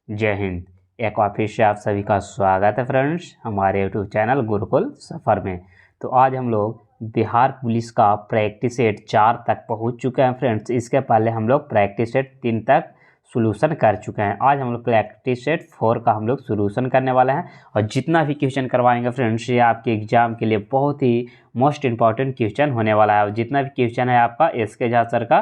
जय हिंद। एक बार फिर से आप सभी का स्वागत है फ्रेंड्स हमारे यूट्यूब चैनल गुरुकुल सफ़र में। तो आज हम लोग बिहार पुलिस का प्रैक्टिस सेट 4 तक पहुंच चुके हैं फ्रेंड्स। इसके पहले हम लोग प्रैक्टिस सेट 3 तक सोल्यूशन कर चुके हैं। आज हम लोग प्रैक्टिस सेट 4 का हम लोग सोल्यूशन करने वाले हैं और जितना भी क्वेश्चन करवाएंगे फ्रेंड्स ये आपके एग्जाम के लिए बहुत ही मोस्ट इंपॉर्टेंट क्वेश्चन होने वाला है। और जितना भी क्वेश्चन है आपका एसके झा सर का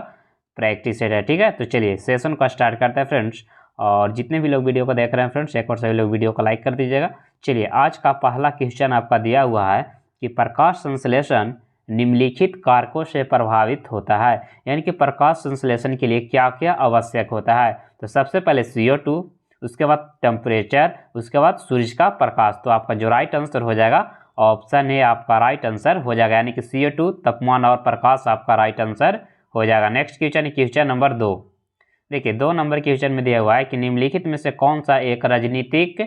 प्रैक्टिस सेट है। ठीक है, तो चलिए सेशन को स्टार्ट करते हैं फ्रेंड्स। और जितने भी लोग वीडियो को देख रहे हैं फ्रेंड्स एक बार सभी लोग वीडियो को लाइक कर दीजिएगा। चलिए आज का पहला क्वेश्चन आपका दिया हुआ है कि प्रकाश संश्लेषण निम्नलिखित कारकों से प्रभावित होता है, यानी कि प्रकाश संश्लेषण के लिए क्या क्या आवश्यक होता है। तो सबसे पहले CO2, उसके बाद टेम्परेचर, उसके बाद सूरज का प्रकाश। तो आपका जो राइट आंसर हो जाएगा ऑप्शन ए आपका राइट आंसर हो जाएगा, यानी कि CO2 तापमान और प्रकाश आपका राइट आंसर हो जाएगा। Next question number 2। देखिए 2 नंबर क्वेश्चन में दिया हुआ है कि निम्नलिखित में से कौन सा एक राजनीतिक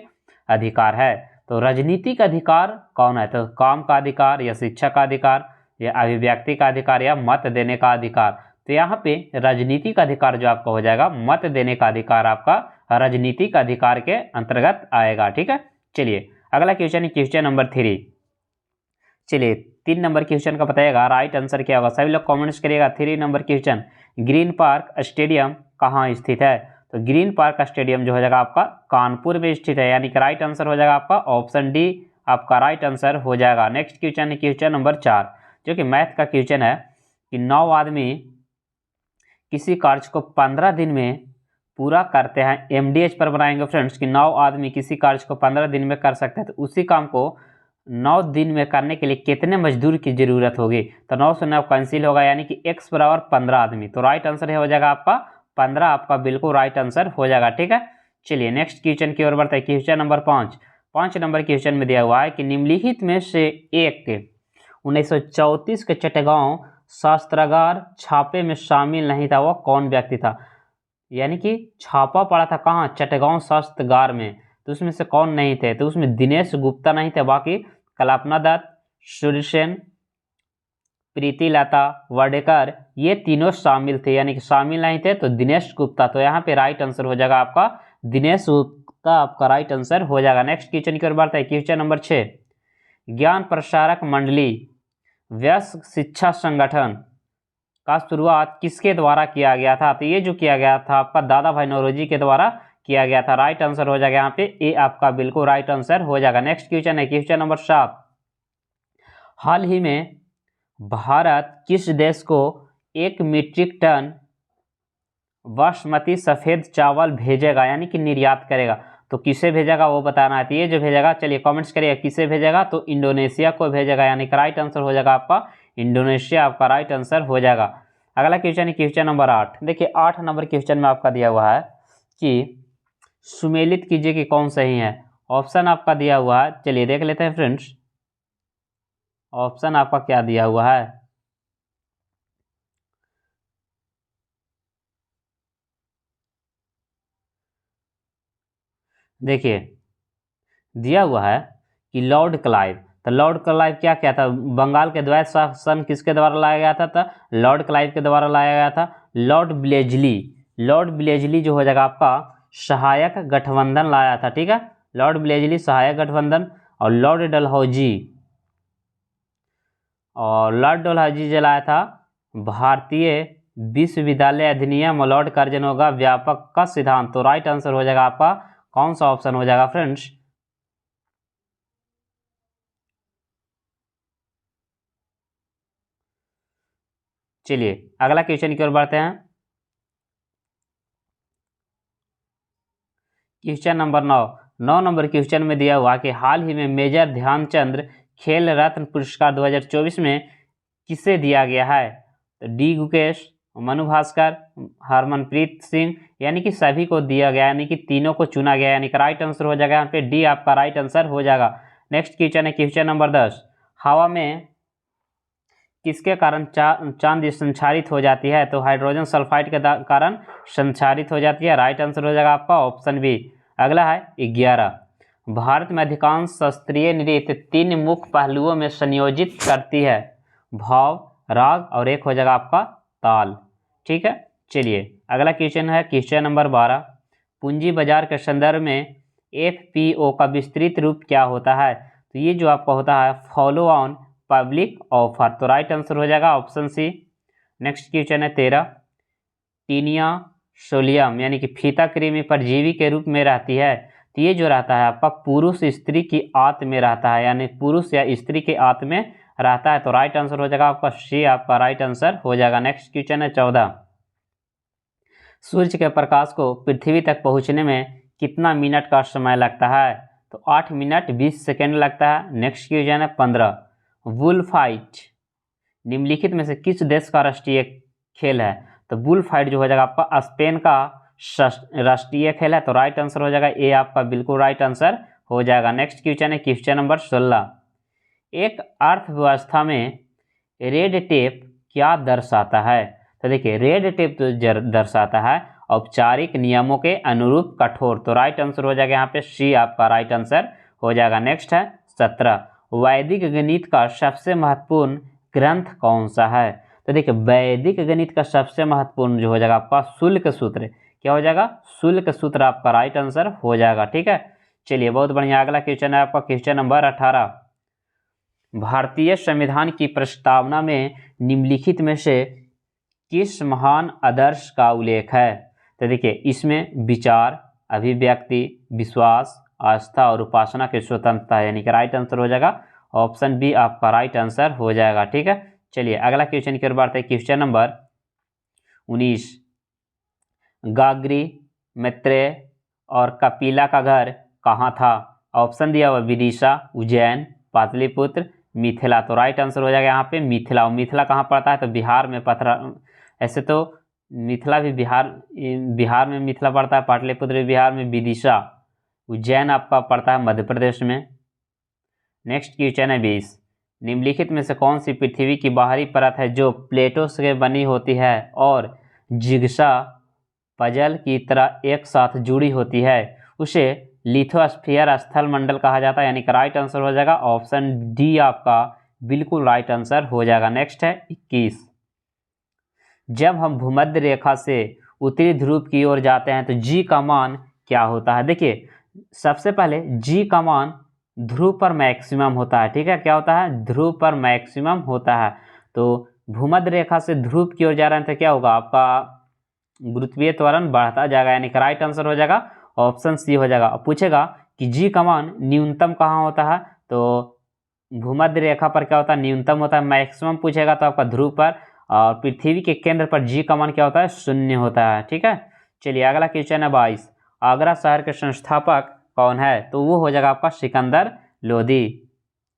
अधिकार है। तो राजनीतिक अधिकार कौन है, तो काम का अधिकार या शिक्षा का अधिकार या अभिव्यक्ति का अधिकार या मत देने का अधिकार। तो यहाँ पे राजनीतिक अधिकार जो आपका हो जाएगा मत देने का अधिकार आपका राजनीतिक अधिकार के अंतर्गत आएगा। ठीक है, चलिए अगला क्वेश्चन नंबर 3। चलिए 3 नंबर क्वेश्चन का बताइएगा राइट आंसर क्या होगा। सभी लोग कमेंट्स करिएगा। 3 number question, green park stadium कहाँ स्थित है। तो ग्रीन पार्क स्टेडियम जो हो जाएगा आपका कानपुर में स्थित है, यानी कि राइट आंसर हो जाएगा आपका ऑप्शन डी आपका राइट आंसर हो जाएगा। नेक्स्ट क्वेश्चन नंबर 4 जो कि मैथ का क्वेश्चन है कि 9 आदमी किसी कार्य को 15 दिन में पूरा करते हैं। MDH पर बनाएंगे फ्रेंड्स कि 9 आदमी किसी कार्य को 15 दिन में कर सकते हैं। तो उसी काम को 9 दिन में करने के लिए कितने मजदूर की जरूरत होगी। तो 9 से 9 कैंसिल होगा, यानी कि x बराबर 15 आदमी। तो राइट आंसर हो जाएगा आपका 15, आपका बिल्कुल राइट आंसर हो जाएगा। ठीक है, चलिए नेक्स्ट क्वेश्चन की ओर बढ़ते हैं। क्वेश्चन नंबर 5 नंबर क्वेश्चन में दिया हुआ है कि निम्नलिखित में से एक 1934 के चटगांव शस्त्रागार छापे में शामिल नहीं था, वह कौन व्यक्ति था। यानी कि छापा पड़ा था कहाँ, चटगांव शस्त्रागार में। तो उसमें से कौन नहीं थे, तो उसमें दिनेश गुप्ता नहीं थे, बाकी कल्पना दत्त, सूर्यसेन, प्रीतिलता वाडेकर ये तीनों शामिल थे, यानी कि शामिल नहीं थे तो दिनेश गुप्ता। तो यहाँ पे राइट आंसर हो जाएगा आपका दिनेश गुप्ता, आपका राइट आंसर हो जाएगा। नेक्स्ट क्वेश्चन की ओर बढ़ते हैं। क्वेश्चन नंबर 6, ज्ञान प्रसारक मंडली वयस्क शिक्षा संगठन का शुरुआत किसके द्वारा किया गया था। तो ये जो किया गया था आपका दादा भाई नौरोजी के द्वारा किया गया था। राइट आंसर हो जाएगा यहाँ पे ए आपका बिल्कुल राइट आंसर हो जाएगा। नेक्स्ट क्वेश्चन है क्वेश्चन नंबर 7, हाल ही में भारत किस देश को 1 मीट्रिक टन बासमती सफ़ेद चावल भेजेगा, यानी कि निर्यात करेगा। तो किसे भेजेगा वो बताना है। तो ये जो भेजेगा, चलिए कमेंट्स करिए किसे भेजेगा। तो इंडोनेशिया को भेजेगा, यानी कि राइट आंसर हो जाएगा आपका इंडोनेशिया, आपका राइट आंसर हो जाएगा। अगला क्वेश्चन है क्वेश्चन नंबर 8। देखिए 8 नंबर क्वेश्चन में आपका दिया हुआ है कि सुमेलित कीजिए कि कौन सही है। ऑप्शन आपका दिया हुआ है, चलिए देख लेते हैं फ्रेंड्स ऑप्शन आपका क्या दिया हुआ है। देखिए दिया हुआ है कि लॉर्ड क्लाइव। तो लॉर्ड क्लाइव क्या क्या था, बंगाल के द्वैत शासन किसके द्वारा लाया गया था। तो लॉर्ड क्लाइव के द्वारा लाया गया था। लॉर्ड ब्लेजली जो हो जाएगा आपका सहायक गठबंधन लाया था। ठीक है, लॉर्ड ब्लेजली सहायक गठबंधन। और लॉर्ड डलहौजी जो लाया था भारतीय विश्वविद्यालय अधिनियम और लॉर्ड कार्जनों का व्यापक का सिद्धांत। तो राइट आंसर हो जाएगा आपका कौन सा ऑप्शन हो जाएगा फ्रेंड्स। चलिए अगला क्वेश्चन की ओर बढ़ते हैं। क्वेश्चन नंबर 9 नंबर क्वेश्चन में दिया हुआ कि हाल ही में मेजर ध्यानचंद खेल रत्न पुरस्कार 2024 में किसे दिया गया है। तो डी गुकेश, मनु भास्कर, हरमनप्रीत सिंह, यानी कि सभी को दिया गया, यानी कि तीनों को चुना गया, यानी कि राइट आंसर हो जाएगा यहाँ पे डी आपका राइट आंसर हो जाएगा। नेक्स्ट क्वेश्चन है क्वेश्चन नंबर 10, हवा में किसके कारण चांद संचारित हो जाती है। तो हाइड्रोजन सल्फाइड के कारण संचारित हो जाती है। राइट आंसर हो जाएगा आपका ऑप्शन बी। अगला है 11, भारत में अधिकांश शास्त्रीय नृत्य 3 मुख्य पहलुओं में संयोजित करती है, भाव, राग और एक हो जाएगा आपका ताल। ठीक है, चलिए अगला क्वेश्चन है क्वेश्चन नंबर 12, पूंजी बाजार के संदर्भ में FPO का विस्तृत रूप क्या होता है? तो ये जो आपका होता है फॉलो ऑन पब्लिक ऑफर। तो राइट आंसर हो जाएगा ऑप्शन सी। नेक्स्ट क्वेश्चन है 13। टीनिया सोलियम यानी कि फीता कृमि परजीवी के रूप में रहती है। तो ये जो रहता है आपका पुरुष स्त्री की आंत में रहता है, यानी पुरुष या स्त्री के आंत में रहता है। तो राइट आंसर हो जाएगा आपका सी, आपका राइट आंसर हो जाएगा। नेक्स्ट क्वेश्चन है 14। सूर्य के प्रकाश को पृथ्वी तक पहुंचने में कितना मिनट का समय लगता है? तो 8 मिनट 20 सेकेंड लगता है। नेक्स्ट क्वेश्चन है 15। बुल फाइट निम्नलिखित में से किस देश का राष्ट्रीय खेल है? तो बुल फाइट जो हो जाएगा आपका स्पेन का राष्ट्रीय खेल है। तो राइट आंसर हो जाएगा ए, आपका बिल्कुल राइट आंसर हो जाएगा। नेक्स्ट क्वेश्चन है क्वेश्चन नंबर 16। एक अर्थव्यवस्था में रेड टेप क्या दर्शाता है? तो देखिए रेड टेप तो दर्शाता है औपचारिक नियमों के अनुरूप कठोर। तो राइट आंसर हो जाएगा यहाँ पे सी, आपका राइट आंसर हो जाएगा। नेक्स्ट है 17। वैदिक गणित का सबसे महत्वपूर्ण ग्रंथ कौन सा है? तो देखिए वैदिक गणित का सबसे महत्वपूर्ण जो हो जाएगा आपका शुल्क सूत्र। क्या हो जाएगा? शुल्क सूत्र, आपका राइट आंसर हो जाएगा। ठीक है, चलिए बहुत बढ़िया। अगला क्वेश्चन है आपका क्वेश्चन नंबर 18। भारतीय संविधान की प्रस्तावना में निम्नलिखित में से किस महान आदर्श का उल्लेख है? तो देखिए इसमें विचार, अभिव्यक्ति, विश्वास, आस्था और उपासना की स्वतंत्रता है, यानी कि राइट आंसर हो जाएगा ऑप्शन बी, आपका राइट आंसर हो जाएगा। ठीक है, चलिए अगला क्वेश्चन की ओर बढ़ते हैं। Question number 19। गाग्री, मैत्रेय और कपिला का घर कहाँ था? ऑप्शन दिया हुआ विदिशा, उज्जैन, पाटलिपुत्र, मिथिला। तो राइट आंसर हो जाएगा यहाँ पे मिथिला। और मिथिला कहाँ पड़ता है? तो बिहार में ऐसे तो मिथिला भी बिहार में मिथिला पड़ता है, पाटलिपुत्र भी बिहार में, विदिशा उज्जैन आपका पड़ता है मध्य प्रदेश में। नेक्स्ट क्वेश्चन है 20। निम्नलिखित में से कौन सी पृथ्वी की बाहरी परत है जो प्लेटों से बनी होती है और जिग्सा पजल की तरह एक साथ जुड़ी होती है? उसे लिथोस्फीयर स्थल मंडल कहा जाता है, यानी कि राइट आंसर हो जाएगा ऑप्शन डी, आपका बिल्कुल राइट आंसर हो जाएगा। नेक्स्ट है 21। जब हम भूमध्य रेखा से उत्तरी ध्रुव की ओर जाते हैं तो जी का मान क्या होता है? देखिए सबसे पहले जी का मान ध्रुव पर मैक्सिमम होता है। ठीक है, क्या होता है? ध्रुव पर मैक्सिमम होता है। तो भूमध्य रेखा से ध्रुव की ओर जा रहे हैं तो क्या होगा? आपका गुरुत्वीय त्वरण बढ़ता जाएगा, यानी कि राइट आंसर हो जाएगा ऑप्शन सी हो जाएगा। अब पूछेगा कि जी का मान न्यूनतम कहाँ होता है? तो भूमध्य रेखा पर क्या होता है? न्यूनतम होता है। मैक्सिमम पूछेगा तो आपका ध्रुव पर, और पृथ्वी के केंद्र पर जी का मान क्या होता है? 0 होता है। ठीक है, चलिए अगला क्वेश्चन है 22। आगरा शहर के संस्थापक कौन है? तो वो हो जाएगा आपका सिकंदर लोधी।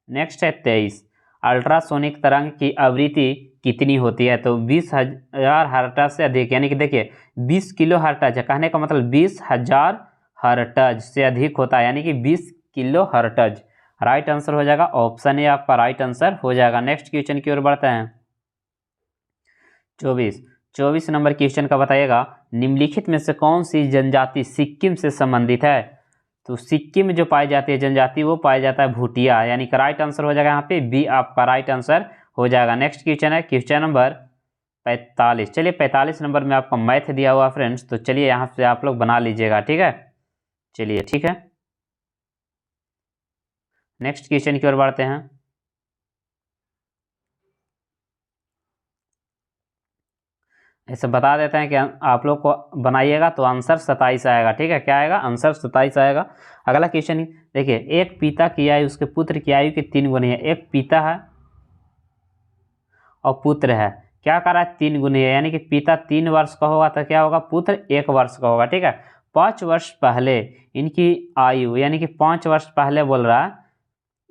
नेक्स्ट है 23। अल्ट्रासोनिक तरंग की आवृत्ति कितनी होती है? तो 20,000 हर्ट्ज से अधिक, यानी कि देखिए 20 किलो हर्ट्ज है, कहने का मतलब 20,000 हर्ट्ज से अधिक होता है, यानी कि 20 किलो हर्ट्ज। राइट आंसर हो जाएगा ऑप्शन ए, आपका राइट आंसर हो जाएगा। नेक्स्ट क्वेश्चन की ओर बढ़ते हैं। 24 नंबर क्वेश्चन का बताइएगा, निम्नलिखित में से कौन सी जनजाति सिक्किम से संबंधित है? तो सिक्किम में जो पाई जाती है जनजाति वो पाया जाता है भूटिया, यानी कि राइट आंसर हो जाएगा यहाँ पे बी, आपका राइट आंसर हो जाएगा। नेक्स्ट क्वेश्चन है क्वेश्चन नंबर 45। चलिए 45 नंबर में आपका मैथ दिया हुआ फ्रेंड्स, तो चलिए यहाँ से आप लोग बना लीजिएगा। ठीक है, चलिए ठीक है, नेक्स्ट क्वेश्चन की ओर बढ़ते हैं। ऐसे बता देते हैं कि आप लोग को बनाइएगा तो आंसर 27 आएगा। ठीक है, क्या आएगा? आंसर 27 आएगा। अगला क्वेश्चन देखिए, एक पिता की आयु उसके पुत्र की आयु के 3 गुनी है। एक पिता है और पुत्र है, क्या कर रहा है? 3 गुनी है, यानी कि पिता 3 वर्ष का होगा तो क्या होगा? पुत्र 1 वर्ष का होगा। ठीक है, 5 वर्ष पहले इनकी आयु, यानी कि 5 वर्ष पहले बोल रहा है,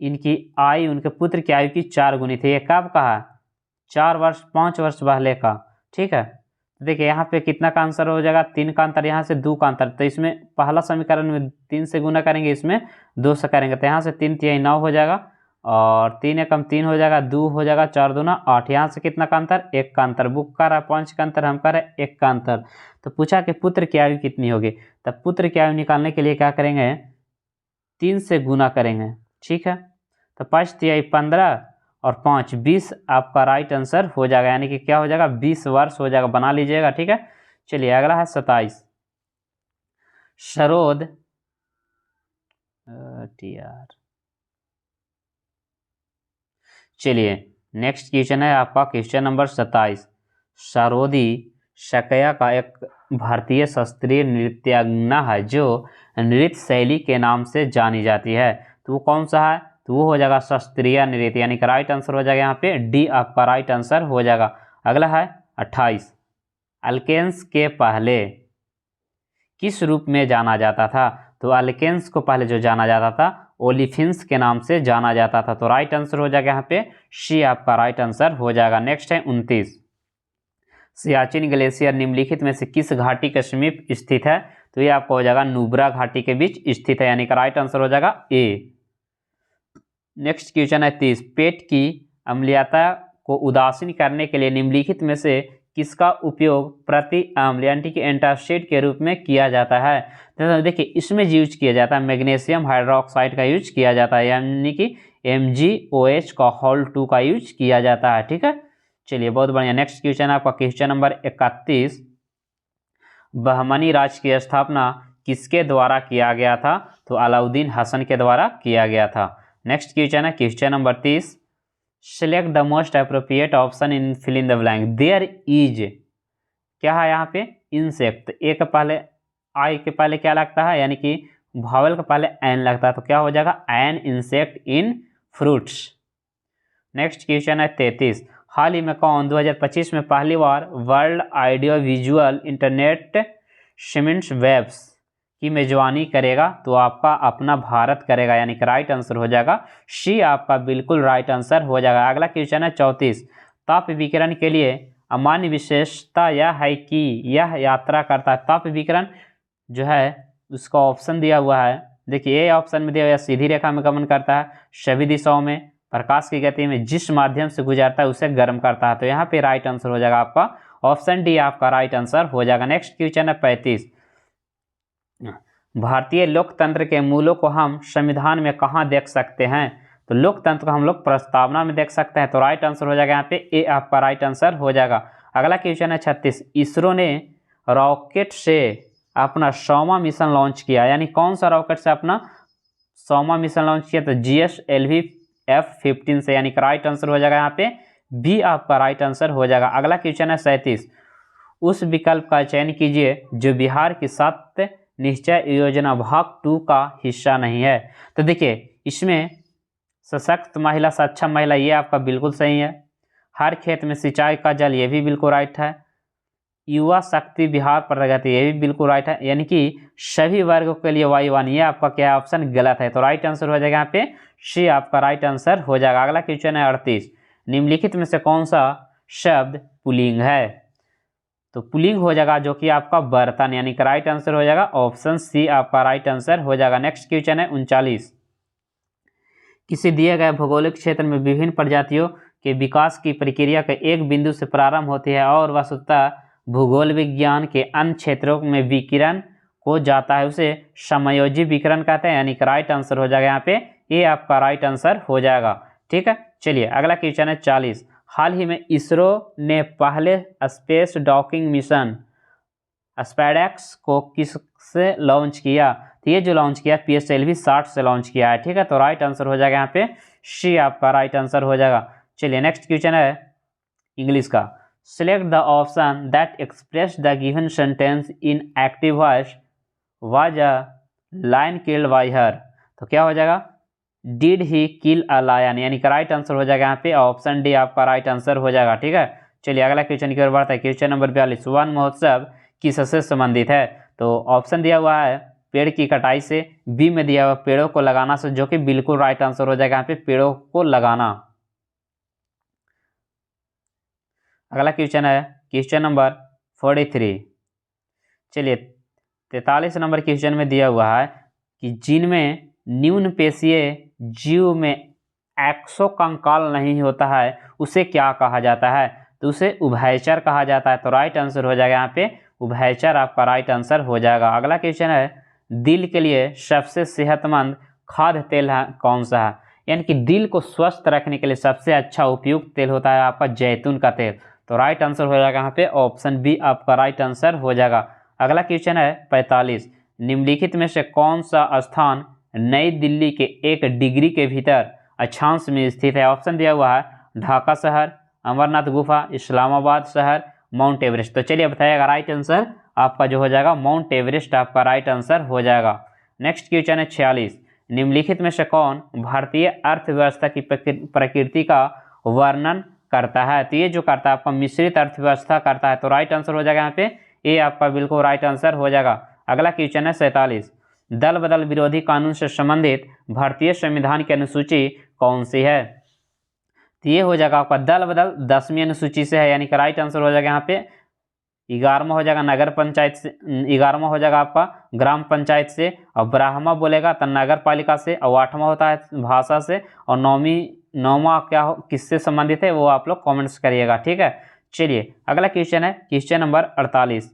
इनकी आयु उनके पुत्र की आयु की 4 गुनी थी। ये कब कहा? 4 वर्ष 5 वर्ष पहले का। ठीक है, देखिए यहाँ पे कितना का आंसर हो जाएगा? 3 का अंतर, यहाँ से 2 का अंतर। तो इसमें पहला समीकरण में 3 से गुना करेंगे, इसमें 2 से करेंगे, तो यहाँ से 3 तिहाई 9 हो जाएगा, और 3 एकम 3 हो जाएगा, 2 हो जाएगा, 4 दूना 8। यहाँ से कितना का अंतर? 1 का अंतर। बुक का रहा 5 का अंतर, हम कर रहे 1 का अंतर। तो पूछा कि पुत्र की आयु कितनी होगी? तब पुत्र की आयु निकालने के लिए क्या करेंगे? 3 से गुना करेंगे। ठीक है, तो 5 तिहाई 15 और 5 20, आपका राइट आंसर हो जाएगा, यानी कि क्या हो जाएगा? 20 वर्ष हो जाएगा। बना लीजिएगा। ठीक है, चलिए अगला है 27। सरोद यार। चलिए नेक्स्ट क्वेश्चन है आपका क्वेश्चन नंबर 27। सरोदी शकया का एक भारतीय शास्त्रीय नृत्यांगना है जो नृत्य शैली के नाम से जानी जाती है, तो वो कौन सा है? तो वो हो जाएगा शास्त्रीय नृत्य, यानी कि राइट आंसर हो जाएगा यहाँ पे डी आपका राइट आंसर हो जाएगा। अगला है 28। अल्केन्स के पहले किस रूप में जाना जाता था? तो अल्केन्स को पहले जो जाना जाता था ओलिफिन्स के नाम से जाना जाता था, तो राइट आंसर हो जाएगा यहाँ पे सी आपका राइट आंसर हो जाएगा। नेक्स्ट है 29। सियाचिन ग्लेशियर निम्नलिखित में से किस घाटी के समीप स्थित है? तो ये आपको हो जाएगा नुब्रा घाटी के बीच स्थित है, यानी कि राइट आंसर हो जाएगा ए। नेक्स्ट क्वेश्चन है 30। पेट की अम्लीयता को उदासीन करने के लिए निम्नलिखित में से किसका उपयोग प्रति अम्ल यानी कि एंटासिड के रूप में किया जाता है? तो देखिए इसमें यूज किया जाता है मैग्नीशियम हाइड्रोक्साइड का यूज किया जाता है, यानी कि MgOH का होल 2 का यूज किया जाता है। ठीक है, चलिए बहुत बढ़िया। नेक्स्ट क्वेश्चन है आपका क्वेश्चन नंबर 31। बहमनी राज्य की स्थापना किसके द्वारा किया गया था? तो अलाउद्दीन हसन के द्वारा किया गया था। नेक्स्ट क्वेश्चन है question number 30। Select the most appropriate option in fill in the blank. There is क्या है यहाँ पे? इंसेक्ट। ए के पहले आई के पहले क्या लगता है, यानी कि भावल के पहले एन लगता है, तो क्या हो जाएगा an insect in fruits. Next question है 33। हाल ही में कौन 2025 में पहली बार world audio visual internet summits waves की मेजबानी करेगा? तो आपका अपना भारत करेगा, यानी कि राइट आंसर हो जाएगा सी आपका बिल्कुल राइट आंसर हो जाएगा। अगला क्वेश्चन है 34। ताप विकिरण के लिए अमान्य विशेषता यह है कि यह यात्रा करता है। ताप विकिरण जो है उसका ऑप्शन दिया हुआ है, देखिए ए ऑप्शन में दिया हुआ सीधी रेखा में गमन करता है, सभी दिशाओं में, प्रकाश की गति में जिस माध्यम से गुजरता है उसे गर्म करता है, तो यहाँ पे राइट आंसर हो जाएगा आपका ऑप्शन डी आपका राइट आंसर हो जाएगा। नेक्स्ट क्वेश्चन है 35। भारतीय लोकतंत्र के मूलों को हम संविधान में कहाँ देख सकते हैं? तो लोकतंत्र को हम लोग प्रस्तावना में देख सकते हैं, तो राइट आंसर हो जाएगा यहाँ पे ए आपका राइट आंसर हो जाएगा। अगला क्वेश्चन है 36। इसरो ने रॉकेट से अपना 100वां मिशन लॉन्च किया, यानी कौन सा रॉकेट से अपना 100वां मिशन लॉन्च किया? तो GSLV F-15 से, यानी कि राइट आंसर हो जाएगा यहाँ पे बी आपका राइट आंसर हो जाएगा। अगला क्वेश्चन है 37। उस विकल्प का चयन कीजिए जो बिहार की 7 निश्चय योजना भाग 2 का हिस्सा नहीं है। तो देखिए इसमें सशक्त महिला सक्षम महिला ये आपका बिल्कुल सही है, हर खेत में सिंचाई का जल ये भी बिल्कुल राइट है, युवा शक्ति बिहार प्रगति ये भी बिल्कुल राइट है, यानी कि सभी वर्गों के लिए वायुवान ये आपका क्या ऑप्शन गलत है, तो राइट आंसर हो जाएगा यहाँ पे सी आपका राइट आंसर हो जाएगा। अगला क्वेश्चन है 38। निम्नलिखित में से कौन सा शब्द पुल्लिंग है? तो पुल्लिंग हो जाएगा जो कि आपका बर्तन, यानी कि राइट आंसर हो जाएगा ऑप्शन सी आपका राइट आंसर हो जाएगा। नेक्स्ट क्वेश्चन है 39। किसी दिए गए भौगोलिक क्षेत्र में विभिन्न प्रजातियों के विकास की प्रक्रिया के एक बिंदु से प्रारंभ होती है और वस्तुतः भूगोल विज्ञान के अन्य क्षेत्रों में विकिरण को जाता है, उसे समायोजी विकिरण कहते हैं, यानी कि राइट आंसर हो जाएगा यहाँ पे ये आपका राइट आंसर हो जाएगा। ठीक है, चलिए अगला क्वेश्चन है 40। हाल ही में इसरो ने पहले स्पेस डॉकिंग मिशन स्पैडेक्स को किससे लॉन्च किया? तो ये जो लॉन्च किया PSLV 60 से लॉन्च किया है। ठीक है, तो राइट आंसर हो जाएगा यहाँ पे सी आपका राइट आंसर हो जाएगा। चलिए नेक्स्ट क्वेश्चन है इंग्लिश का। Select the option that express the given sentence in active voice. Was a lion killed by her? तो क्या हो जाएगा did he kill a lion, यानी कि राइट आंसर हो जाएगा यहाँ पे ऑप्शन डी आपका राइट आंसर हो जाएगा। ठीक है, चलिए अगला क्वेश्चन की ओर बढ़ता है। Question number 42। वन महोत्सव किससे संबंधित है? तो ऑप्शन दिया हुआ है पेड़ की कटाई से, बी में दिया हुआ पेड़ों को लगाना से, जो कि बिल्कुल राइट आंसर हो जाएगा यहाँ पे पेड़ों को लगाना। अगला क्वेश्चन है क्वेश्चन नंबर 43। चलिए 43 नंबर क्वेश्चन में दिया हुआ है कि जिनमें न्यून पेशीय जीव में एक्सोकंकाल नहीं होता है उसे क्या कहा जाता है? तो उसे उभयचर कहा जाता है, तो राइट आंसर हो जाएगा यहाँ पे उभयचर आपका राइट आंसर हो जाएगा। अगला क्वेश्चन है दिल के लिए सबसे सेहतमंद खाद्य तेल है कौन सा है? यानी कि दिल को स्वस्थ रखने के लिए सबसे अच्छा उपयुक्त तेल होता है आपका जैतून का तेल, तो राइट आंसर हो जाएगा यहाँ पे ऑप्शन बी आपका राइट आंसर हो जाएगा। अगला क्वेश्चन है 45। निम्नलिखित में से कौन सा स्थान नई दिल्ली के 1 डिग्री के भीतर अक्षांश में स्थित है? ऑप्शन दिया हुआ है ढाका शहर, अमरनाथ गुफा, इस्लामाबाद शहर, माउंट एवरेस्ट। तो चलिए बताइएगा, राइट आंसर आपका जो हो जाएगा माउंट एवरेस्ट आपका राइट आंसर हो जाएगा। नेक्स्ट क्वेश्चन है 46, निम्नलिखित में से कौन भारतीय अर्थव्यवस्था की प्रकृति का वर्णन करता है? तो ये जो करता है आपका मिश्रित अर्थव्यवस्था करता है, तो राइट आंसर हो जाएगा यहाँ पे ये आपका बिल्कुल राइट आंसर हो जाएगा। अगला क्वेश्चन है 47, दल बदल विरोधी कानून से संबंधित भारतीय संविधान की अनुसूची कौन सी है? तो ये हो जाएगा आपका दल बदल 10वीं अनुसूची से है, यानी कि राइट आंसर हो जाएगा यहाँ पे 11वां हो जाएगा नगर पंचायत से, 11वां हो जाएगा आपका ग्राम पंचायत से, और 12वां बोलेगा तो नगर पालिका से, और 8वां होता है भाषा से, और 9वां क्या हो किससे संबंधित है वो आप लोग कमेंट्स करिएगा, ठीक है। चलिए अगला क्वेश्चन है क्वेश्चन नंबर 48,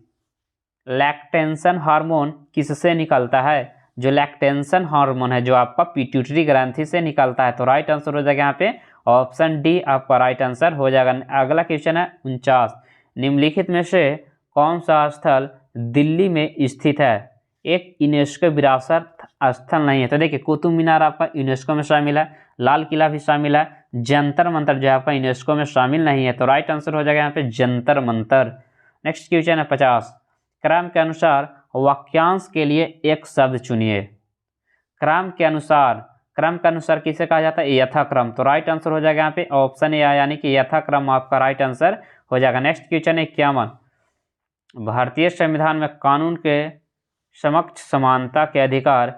लैक्टेंशन हार्मोन किससे निकलता है? जो लैक्टेंशन हार्मोन है जो आपका पिट्यूटरी ग्रंथि से निकलता है, तो राइट आंसर हो जाएगा यहाँ पे ऑप्शन डी आपका राइट आंसर हो जाएगा। अगला क्वेश्चन है 49, निम्नलिखित में से कौन सा स्थल दिल्ली में स्थित है? एक यूनेस्को विरासत स्थल नहीं है। तो देखिए कुतुब मीनार आपका यूनेस्को में शामिल है, लाल किला भी शामिल है, जंतर मंतर जो है आपका यूनेस्को में शामिल नहीं है, तो राइट आंसर हो जाएगा यहाँ पे जंतर मंतर। नेक्स्ट क्वेश्चन है 50, क्रम के अनुसार वाक्यांश के लिए एक शब्द चुनिए। क्रम के अनुसार किसे कहा जाता है? यथाक्रम। तो राइट आंसर हो जाएगा यहाँ पे ऑप्शन ए यानी कि यथाक्रम आपका राइट आंसर हो जाएगा। नेक्स्ट क्वेश्चन है 51, भारतीय संविधान में कानून के समक्ष समानता के अधिकार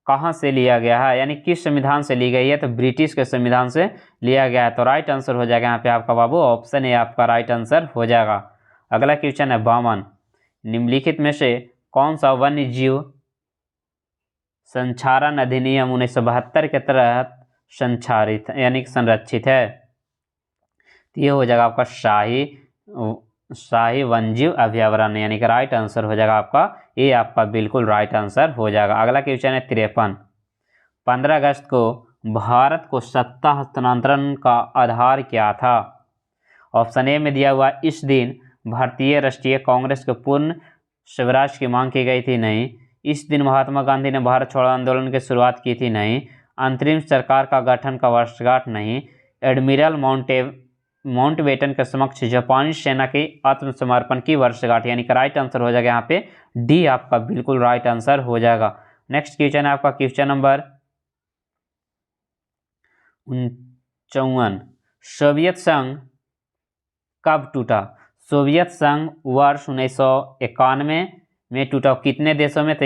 कहाँ से लिया गया है, यानी किस संविधान से ली गई है? तो ब्रिटिश के संविधान से लिया गया है, तो राइट आंसर हो जाएगा यहाँ पे आपका बाबू ऑप्शन ए आपका राइट आंसर हो जाएगा। अगला क्वेश्चन है 52, निम्नलिखित में से कौन सा वन्य जीव संचारण अधिनियम 1972 के तहत संचारित यानी कि संरक्षित है? तो ये हो जाएगा आपका शाही वन्यजीव अभयारण्य, यानी कि राइट आंसर हो जाएगा आपका ये आपका बिल्कुल राइट आंसर हो जाएगा। अगला क्वेश्चन है 53, 15 अगस्त को भारत को सत्ता हस्तांतरण का आधार क्या था? ऑप्शन ए में दिया हुआ इस दिन भारतीय राष्ट्रीय कांग्रेस के पूर्ण स्वराज की मांग की गई थी, नहीं। इस दिन महात्मा गांधी ने भारत छोड़ो आंदोलन की शुरुआत की थी, नहीं। अंतरिम सरकार का गठन का वर्षगांठ, नहीं। एडमिरल माउंटबेटन के समक्ष जापानी सेना के आत्मसमर्पण की वर्षगांठ, यानी कि राइट आंसर हो जाएगा यहाँ पे डी आपका बिल्कुल राइट आंसर हो जाएगा। नेक्स्ट क्वेश्चन है आपका क्वेश्चन नंबर 54, सोवियत संघ कब टूटा? सोवियत संघ वर्ष 1991 में टूटा। कितने देशों में? तो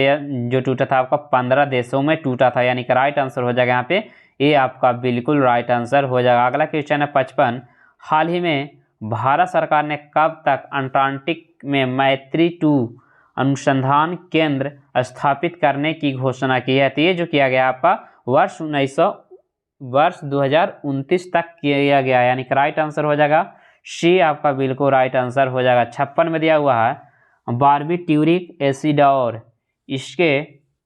जो टूटा था आपका 15 देशों में टूटा था, यानी कि राइट आंसर हो जाएगा यहाँ पे ये आपका बिल्कुल राइट आंसर हो जाएगा। अगला क्वेश्चन है 55, हाल ही में भारत सरकार ने कब तक अंटार्कटिक में मैत्री 2 अनुसंधान केंद्र स्थापित करने की घोषणा की है? तो ये जो किया गया आपका वर्ष 2029 तक किया गया, यानी कि राइट आंसर हो जाएगा सी आपका बिल्कुल राइट आंसर हो जाएगा। 56 में दिया हुआ है बार्बिट्यूरिक एसिड और इसके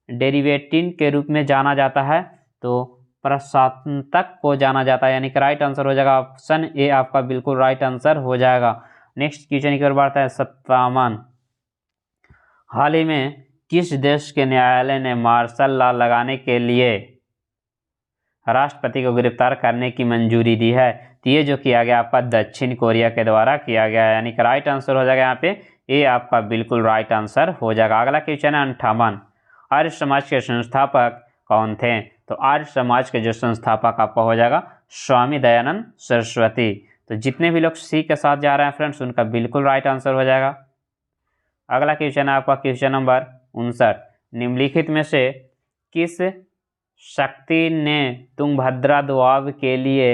डेरिवेटिव के रूप में जाना जाता है, तो प्रशांतक को जाना जाता है, यानी कि राइट आंसर हो जाएगा ऑप्शन ए आपका बिल्कुल राइट आंसर हो जाएगा। नेक्स्ट क्वेश्चन की ओर बढ़ता है 57, हाल ही में किस देश के न्यायालय ने मार्शल लॉ लगाने के लिए राष्ट्रपति को गिरफ्तार करने की मंजूरी दी है? तो ये जो किया गया आपका दक्षिण कोरिया के द्वारा किया गया है, यानी कि राइट आंसर हो जाएगा यहाँ पे ये आपका बिल्कुल राइट आंसर हो जाएगा। अगला क्वेश्चन है 58, आर्य समाज के संस्थापक कौन थे? तो आर्य समाज के जो संस्थापक आपका हो जाएगा स्वामी दयानंद सरस्वती। तो जितने भी लोग सी के साथ जा रहे हैं फ्रेंड्स उनका बिल्कुल राइट आंसर हो जाएगा। अगला क्वेश्चन है आपका क्वेश्चन नंबर 59, निम्नलिखित में से किस शक्ति ने तुंगभद्रा दोआब के लिए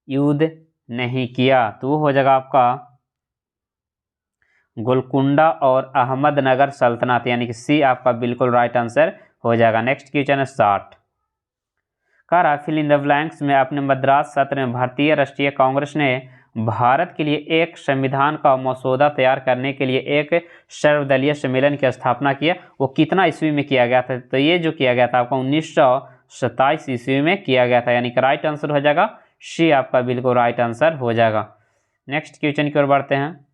युद्ध नहीं किया? तो वो हो जाएगा आपका गोलकुंडा और अहमदनगर सल्तनत, यानी कि सी आपका बिल्कुल राइट आंसर हो जाएगा। नेक्स्ट क्वेश्चन है 60, कारा फिल इन द ब्लैंक्स में अपने मद्रास सत्र में भारतीय राष्ट्रीय कांग्रेस ने भारत के लिए एक संविधान का मसौदा तैयार करने के लिए एक सर्वदलीय सम्मेलन की स्थापना किया। वो कितना ईस्वी में किया गया था? तो ये जो किया गया था आपका 1927 ईस्वी में किया गया था, यानी कि राइट आंसर हो जाएगा सी आपका बिल्कुल राइट आंसर हो जाएगा। नेक्स्ट क्वेश्चन की ओर बढ़ते हैं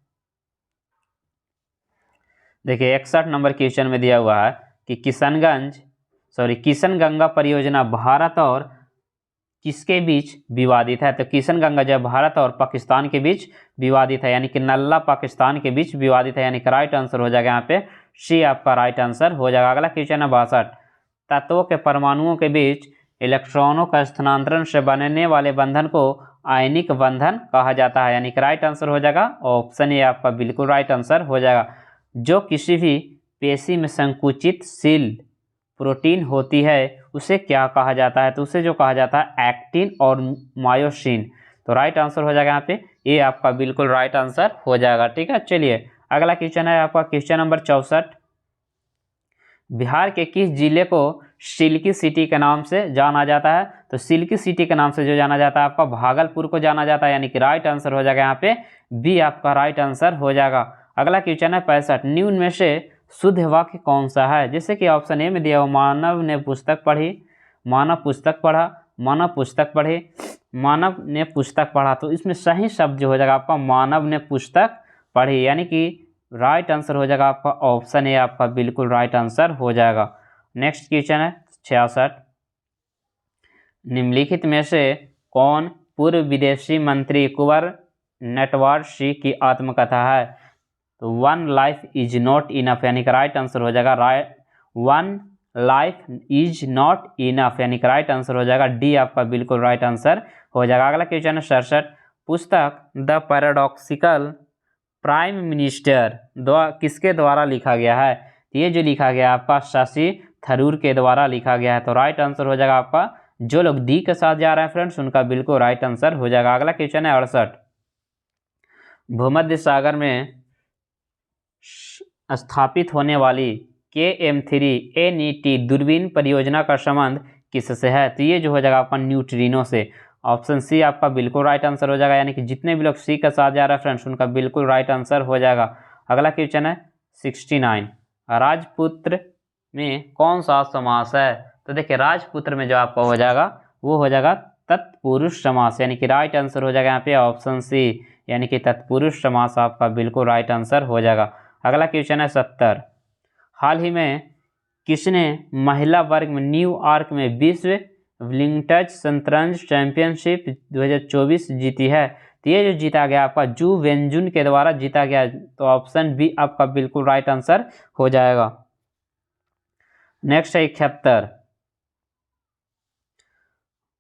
देखिए 61 नंबर क्वेश्चन में दिया हुआ है कि किशनगंगा परियोजना भारत और किसके बीच विवादित है। तो किशनगंगा जो भारत और पाकिस्तान के बीच विवादित है, यानी कि नल्ला पाकिस्तान के बीच विवादित है, यानी कि राइट आंसर हो जाएगा यहाँ पे सी आपका राइट आंसर हो जाएगा। अगला क्वेश्चन है 62, तत्वों के परमाणुओं के बीच इलेक्ट्रॉनों का स्थानांतरण से बनने वाले बंधन को आयनिक बंधन कहा जाता है, यानी कि राइट आंसर हो जाएगा ऑप्शन ए आपका बिल्कुल राइट आंसर हो जाएगा। जो किसी भी पेशी में संकुचितशील प्रोटीन होती है उसे क्या कहा जाता है। तो उसे जो कहा जाता है एक्टिन और मायोसिन। तो राइट आंसर हो जाएगा यहाँ पे ये आपका बिल्कुल राइट आंसर हो जाएगा। ठीक है, चलिए अगला क्वेश्चन है आपका क्वेश्चन नंबर 64, बिहार के किस जिले को सिल्की सिटी के नाम से जाना जाता है। तो सिल्की सिटी के नाम से जो जाना जाता है आपका भागलपुर को जाना जाता है, यानी कि राइट आंसर हो जाएगा यहाँ पे बी आपका राइट आंसर हो जाएगा। अगला क्वेश्चन है 65, निम्न में से शुद्ध वाक्य कौन सा है। जैसे कि ऑप्शन ए में दिया हो मानव ने पुस्तक पढ़ी, मानव पुस्तक पढ़ा, मानव पुस्तक पढ़े, मानव ने पुस्तक पढ़ा। तो इसमें सही शब्द जो हो जाएगा आपका मानव ने पुस्तक पढ़ी, यानी कि राइट आंसर हो जाएगा आपका ऑप्शन ए आपका बिल्कुल राइट आंसर हो जाएगा। नेक्स्ट क्वेश्चन है 66, निम्नलिखित में से कौन पूर्व विदेशी मंत्री कुंवर नटवर सिंह की आत्मकथा है। तो one life is not enough, यानी कि राइट आंसर हो जाएगा one life is not enough, यानी कि राइट आंसर हो जाएगा डी आपका बिल्कुल राइट आंसर हो जाएगा। अगला क्वेश्चन है 67, पुस्तक द पैराडॉक्सिकल प्राइम मिनिस्टर किसके द्वारा लिखा गया है। ये जो लिखा गया आपका शशि थरूर के द्वारा लिखा गया है। तो राइट आंसर हो जाएगा आपका, जो लोग डी के साथ जा रहे हैं फ्रेंड्स उनका बिल्कुल राइट आंसर हो जाएगा। अगला क्वेश्चन है 68, भूमध्य सागर में स्थापित होने वाली KM3 NET दूरबीन परियोजना का संबंध किससे है। तो ये जो हो जाएगा आपका न्यूट्रिनो से। ऑप्शन सी आपका बिल्कुल राइट आंसर हो जाएगा, यानी कि जितने भी लोग सी के साथ जा रहे हैं फ्रेंड्स उनका बिल्कुल राइट आंसर हो जाएगा। अगला क्वेश्चन है 69, राजपुत्र में कौन सा समास है। तो देखिए राजपुत्र में जो आपका हो जाएगा वो हो जाएगा तत्पुरुष समास, यानी कि राइट आंसर हो जाएगा यहाँ पे ऑप्शन सी, यानी कि तत्पुरुष समास आपका बिल्कुल राइट आंसर हो जाएगा। अगला क्वेश्चन है 70, हाल ही में किसने महिला वर्ग में न्यूयॉर्क में विश्व विलिंगटन शतरंज चैंपियनशिप 2024 जीती है। तो ये जो जीता गया आपका जू वेंजुन के द्वारा जीता गया। तो ऑप्शन बी आपका बिल्कुल राइट आंसर हो जाएगा। नेक्स्ट है 71,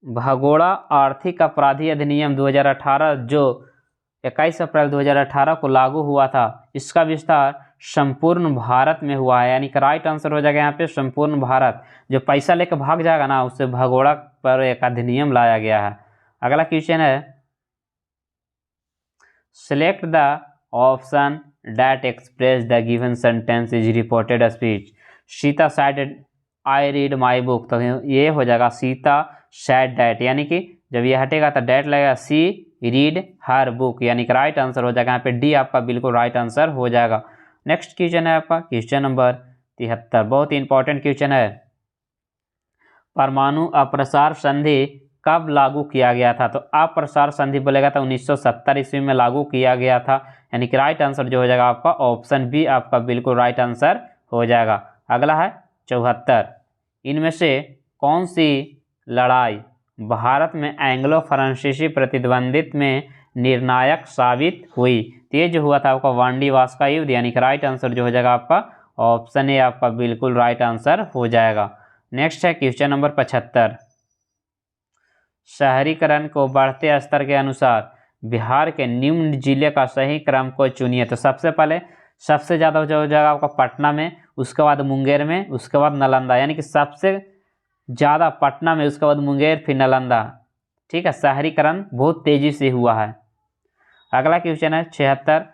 भगोड़ा आर्थिक अपराधी अधिनियम 2018 जो 21 अप्रैल 2018 को लागू हुआ था, इसका विस्तार संपूर्ण भारत में हुआ है, यानी कि राइट आंसर हो जाएगा यहाँ पे संपूर्ण भारत। जो पैसा लेकर भाग जाएगा ना उससे भगोड़ा पर एक अधिनियम लाया गया है। अगला क्वेश्चन है, select the option that express the given sentence is reported speech. Sita said I read my book. तो ये हो जाएगा सीता सेड डैट, यानी कि जब ये हटेगा तो डैट लगेगा सी रीड हर बुक, यानी कि राइट आंसर हो जाएगा यहाँ पे डी आपका बिल्कुल राइट आंसर हो जाएगा। नेक्स्ट क्वेश्चन है आपका क्वेश्चन नंबर 73, बहुत ही इंपॉर्टेंट क्वेश्चन है, परमाणु अप्रसार संधि कब लागू किया गया था। तो अप्रसार संधि बोलेगा तो 1970 ईस्वी में लागू किया गया था, यानी कि राइट आंसर जो हो जाएगा आपका ऑप्शन बी आपका बिल्कुल राइट आंसर हो जाएगा। अगला है 74, इनमें से कौन सी लड़ाई भारत में एंग्लो फ्रांसीसी प्रतिद्वंदित्व में निर्णायक साबित हुई। तो ये जो हुआ था आपका वांडीवास का युद्ध, यानी कि राइट आंसर जो हो जाएगा आपका ऑप्शन ए आपका बिल्कुल राइट आंसर हो जाएगा। नेक्स्ट है क्वेश्चन नंबर 75, शहरीकरण को बढ़ते स्तर के अनुसार बिहार के निम्न जिले का सही क्रम को चुनिए। तो सबसे पहले सबसे ज़्यादा जो हो जाएगा आपका पटना में, उसके बाद मुंगेर में, उसके बाद नालंदा, यानी कि सबसे ज़्यादा पटना में, उसके बाद मुंगेर, फिर नालंदा। ठीक है, शहरीकरण बहुत तेज़ी से हुआ है। अगला क्वेश्चन है 76,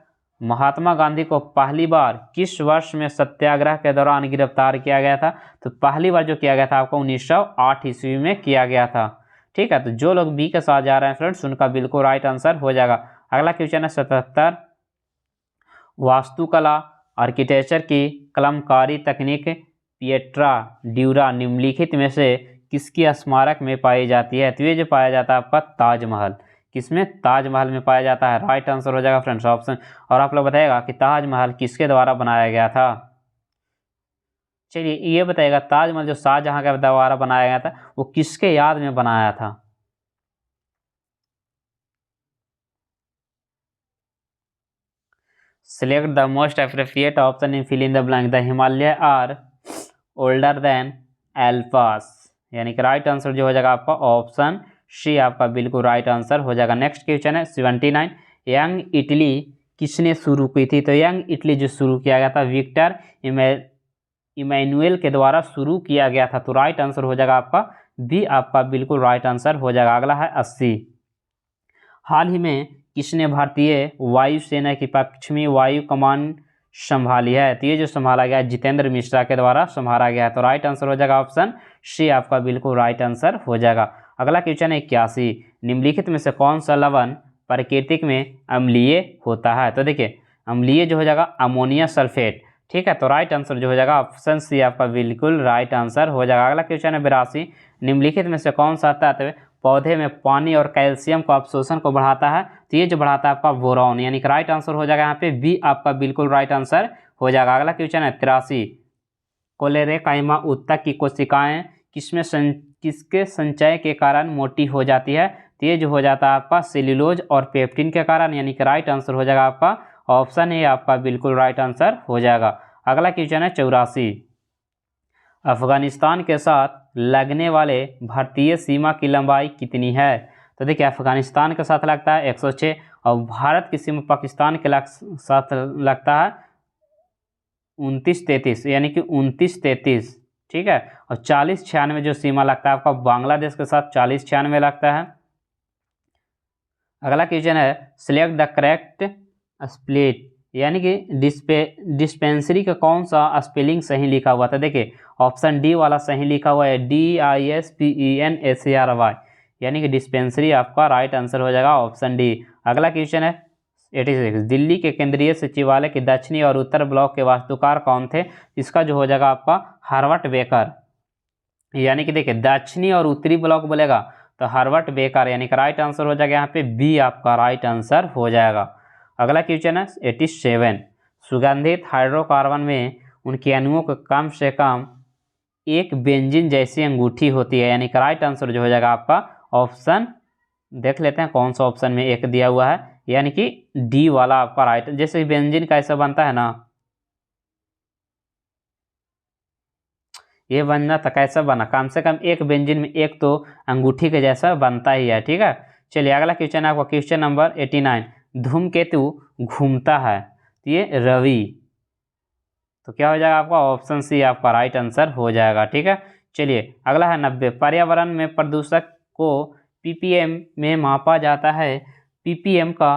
महात्मा गांधी को पहली बार किस वर्ष में सत्याग्रह के दौरान गिरफ्तार किया गया था। तो पहली बार जो किया गया था आपको 1908 ईस्वी में किया गया था। ठीक है, तो जो लोग बी के साथ जा रहे हैं फ्रेंड्स उनका बिल्कुल राइट आंसर हो जाएगा। अगला क्वेश्चन है 77, वास्तुकला आर्किटेक्चर की कलमकारी तकनीक पिएट्रा ड्यूरा निम्नलिखित में से किसकी स्मारक में पाई जाती है। तो ये जो पाया जाता है आपका ताजमहल, किसमें? ताजमहल में पाया जाता है। राइट आंसर हो जाएगा फ्रेंड्स ऑप्शन। और आप लोग बताइएगा कि ताजमहल किसके द्वारा बनाया गया था। चलिए ये बताइएगा ताजमहल जो शाहजहां के द्वारा बनाया गया था वो किसके याद में बनाया था? Select the most appropriate option in fill in the blank. The Himalaya are older than Alps, यानी कि राइट आंसर जो हो जाएगा आपका ऑप्शन सी आपका बिल्कुल राइट आंसर हो जाएगा। नेक्स्ट क्वेश्चन है 79। यंग इटली किसने शुरू की थी? तो यंग इटली जो शुरू किया गया था विक्टर इमैनुअल के द्वारा शुरू किया गया था। तो राइट आंसर हो जाएगा आपका बी आपका बिल्कुल राइट आंसर हो जाएगा। अगला है 80। हाल ही में किसने भारतीय वायुसेना की पश्चिमी वायु कमान संभाली है? तो ये जो संभाला गया जितेंद्र मिश्रा के द्वारा संभाला गया है। तो राइट आंसर हो जाएगा ऑप्शन सी आपका बिल्कुल राइट आंसर हो जाएगा। अगला क्वेश्चन है 81। निम्नलिखित में से कौन सा लवण प्राकृतिक में अम्लीय होता है? तो देखिए अम्लीय जो हो जाएगा अमोनिया सल्फेट, ठीक है। तो राइट आंसर जो हो जाएगा ऑप्शन सी आपका बिल्कुल राइट आंसर हो जाएगा। अगला क्वेश्चन है 82। निम्नलिखित में से कौन सा तत्व पौधे में पानी और कैल्शियम को अवशोषण को बढ़ाता है? तो ये जो बढ़ाता है आपका बोरॉन, यानी कि राइट आंसर हो जाएगा यहाँ पे बी आपका बिल्कुल राइट आंसर हो जाएगा। अगला क्वेश्चन है 83। कोलेरेकाइमा उत्तक की कोशिकाएं किसके संचय के कारण मोटी हो जाती है? तो ये जो हो जाता है आपका सेल्यूलोज और पेप्टिन के कारण, यानी कि राइट आंसर हो जाएगा आपका ऑप्शन ए आपका बिल्कुल राइट आंसर हो जाएगा। अगला क्वेश्चन है 84। अफगानिस्तान के साथ लगने वाले भारतीय सीमा की लंबाई कितनी है? तो देखिए अफगानिस्तान के साथ लगता है 106 और भारत की सीमा पाकिस्तान के साथ लगता है 29-33, यानी कि 29-33, ठीक है। और 40-96 जो सीमा लगता है आपका बांग्लादेश के साथ 40-96 लगता है। अगला क्वेश्चन है सिलेक्ट द करेक्ट स्प्लिट, यानी कि डिस्पेंसरी का कौन सा स्पेलिंग सही लिखा हुआ था? देखिए ऑप्शन डी वाला सही लिखा हुआ है DISPENSARY, यानी कि डिस्पेंसरी आपका राइट आंसर हो जाएगा ऑप्शन डी। अगला क्वेश्चन है 86। दिल्ली के केंद्रीय सचिवालय के दक्षिणी और उत्तर ब्लॉक के वास्तुकार कौन थे? इसका जो हो जाएगा आपका हार्वर्ट बेकर, यानी कि देखिए दक्षिणी और उत्तरी ब्लॉक बोलेगा तो हार्वर्ट बेकर, यानी कि राइट आंसर हो जाएगा यहाँ पे बी आपका राइट आंसर हो जाएगा। अगला क्वेश्चन है 87। सुगंधित हाइड्रोकार्बन में उनके अणुओं को कम से कम एक बेंजीन जैसी अंगूठी होती है, यानी कि राइट आंसर जो हो जाएगा आपका ऑप्शन, देख लेते हैं कौन सा ऑप्शन में एक दिया हुआ है, यानी कि डी वाला आपका राइट। जैसे बेंजीन कैसा बनता है ना, ये बनना था कैसा बना, कम से कम एक बेंजीन में एक तो अंगूठी के जैसा बनता ही है, ठीक है। चलिए अगला क्वेश्चन है आपका क्वेश्चन नंबर 89। धूमकेतु घूमता है तो ये रवि, तो क्या हो जाएगा आपका ऑप्शन सी आपका राइट आंसर हो जाएगा, ठीक है। चलिए अगला है 90। पर्यावरण में प्रदूषक को ppm में मापा जाता है, ppm का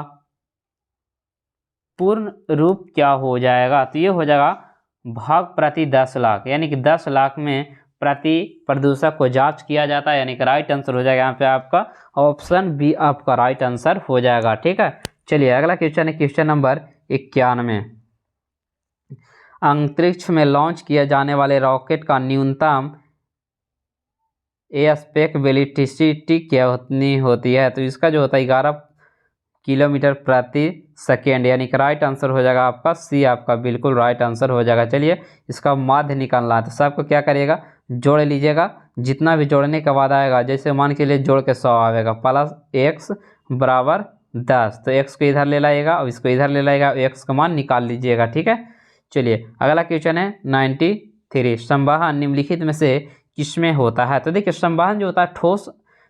पूर्ण रूप क्या हो जाएगा? तो ये हो जाएगा भाग प्रति 10 लाख, यानी कि 10 लाख में प्रति प्रदूषक को जांच किया जाता है, यानी कि राइट आंसर हो जाएगा यहाँ पे आपका ऑप्शन बी आपका राइट आंसर हो जाएगा, ठीक है। चलिए अगला क्वेश्चन है क्वेश्चन नंबर 91। अंतरिक्ष में लॉन्च किए जाने वाले रॉकेट का न्यूनतम एस्पेक्ट वेलोसिटी क्या होती है? तो इसका जो होता है 11 किलोमीटर प्रति सेकेंड, यानी कि राइट आंसर हो जाएगा आपका सी आपका बिल्कुल राइट आंसर हो जाएगा। चलिए इसका माध्य निकालना है तो सबको क्या करिएगा जोड़ लीजिएगा, जितना भी जोड़ने के बाद आएगा, जैसे मान के लिए जोड़ के 100 आएगा प्लस x बराबर 10, तो x को इधर ले लाइएगा और इसको इधर ले लाइएगा, x का मान निकाल लीजिएगा, ठीक है। चलिए अगला क्वेश्चन है 93। संवहन निम्नलिखित में से किसमें होता है? तो देखिए संवहन जो होता है ठोस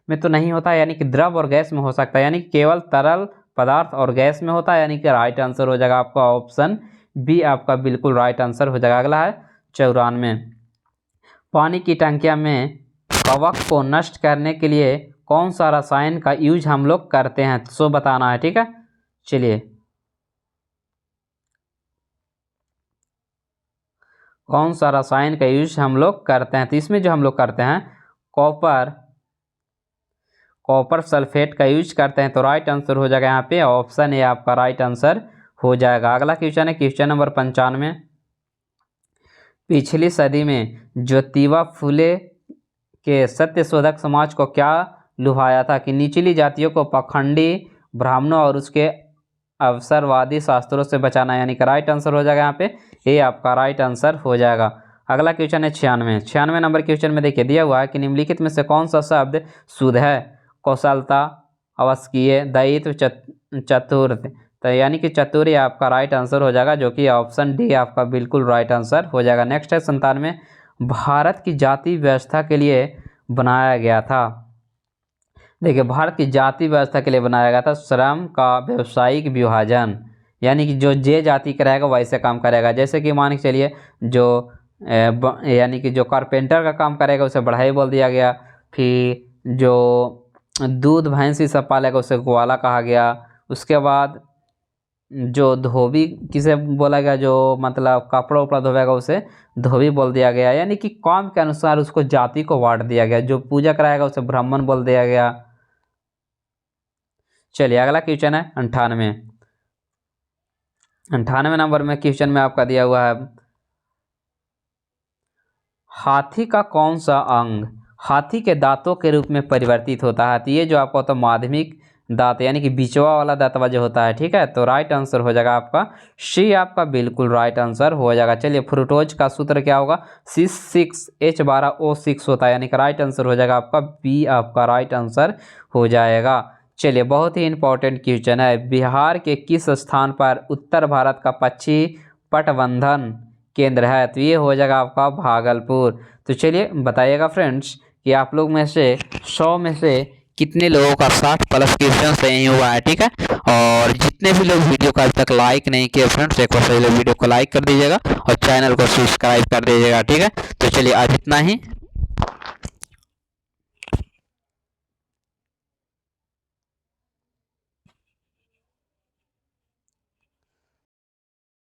में तो नहीं होता है, यानी कि द्रव और गैस में हो सकता है, यानी कि केवल तरल पदार्थ और गैस में होता है, यानी कि राइट आंसर हो जाएगा आपका ऑप्शन बी आपका बिल्कुल राइट आंसर हो जाएगा। अगला है 94। पानी की टंकियां में कवक को नष्ट करने के लिए कौन सा रसायन का यूज हम लोग करते हैं? तो सो बताना है, ठीक है। चलिए कौन सा रसायन का यूज हम लोग करते हैं? तो इसमें जो हम लोग करते हैं कॉपर सल्फेट का यूज करते हैं, तो राइट आंसर हो जाएगा यहाँ पे ऑप्शन ए आपका राइट आंसर हो जाएगा। अगला क्वेश्चन है क्वेश्चन नंबर 95। पिछली सदी में ज्योतिबा फुले के सत्यशोधक समाज को क्या लुभाया था कि निचली जातियों को पाखंडी ब्राह्मणों और उसके अवसरवादी शास्त्रों से बचाना, यानी कि राइट आंसर हो जाएगा यहाँ पे, ये आपका राइट आंसर हो जाएगा। अगला क्वेश्चन है 96 नंबर क्वेश्चन में देखिए दिया हुआ है कि निम्नलिखित में से कौन सा शब्द शुद्ध है? कौशलता, अवस्कीय, दायित्व, चतुर्थ। तो यानी कि चतुर्थ आपका राइट आंसर हो जाएगा, जो कि ऑप्शन डी आपका बिल्कुल राइट आंसर हो जाएगा। नेक्स्ट है 97, भारत की जाति व्यवस्था के लिए बनाया गया था। देखिए भारत की जाति व्यवस्था के लिए बनाया गया था श्रम का व्यावसायिक विभाजन, यानी कि जो जे जाति का रहेगा वैसे काम करेगा। जैसे कि मान के चलिए जो यानी कि जो कारपेंटर का काम करेगा उसे बढ़ई बोल दिया गया। फिर जो दूध भैंस सब पालेगा उसे ग्वाला कहा गया। उसके बाद जो धोबी किसे बोला गया, जो मतलब कपड़ा उपड़ा धोएगा उसे धोबी बोल दिया गया। यानी कि काम के अनुसार उसको जाति को बांट दिया गया। जो पूजा कराएगा उसे ब्राह्मण बोल दिया गया। चलिए अगला क्वेश्चन है 98 नंबर में क्वेश्चन में आपका दिया हुआ है, हाथी का कौन सा अंग हाथी के दांतों के रूप में परिवर्तित होता है? तो ये जो आपका होता है माध्यमिक दांत, यानी कि बीचवा वाला दांतवा जो होता है, ठीक है। तो राइट आंसर हो जाएगा आपका सी, आपका बिल्कुल राइट आंसर हो जाएगा। चलिए फ्रूटोज का सूत्र क्या होगा? C6H12O6 होता है, यानी कि राइट आंसर हो जाएगा आपका बी, आपका राइट आंसर हो जाएगा। चलिए बहुत ही इंपॉर्टेंट क्वेश्चन है, बिहार के किस स्थान पर उत्तर भारत का पक्षी पटबंधन केंद्र है? तो ये हो जाएगा आपका भागलपुर। तो चलिए बताइएगा फ्रेंड्स कि आप लोग में से 100 में से कितने लोगों का 60+ क्वेश्चन सही हुआ है, ठीक है। और जितने भी लोग वीडियो को आज तक लाइक नहीं किए फ्रेंड्स, एक बार सही लोग वीडियो को लाइक कर दीजिएगा और चैनल को सब्सक्राइब कर दीजिएगा, ठीक है। तो चलिए आज इतना ही।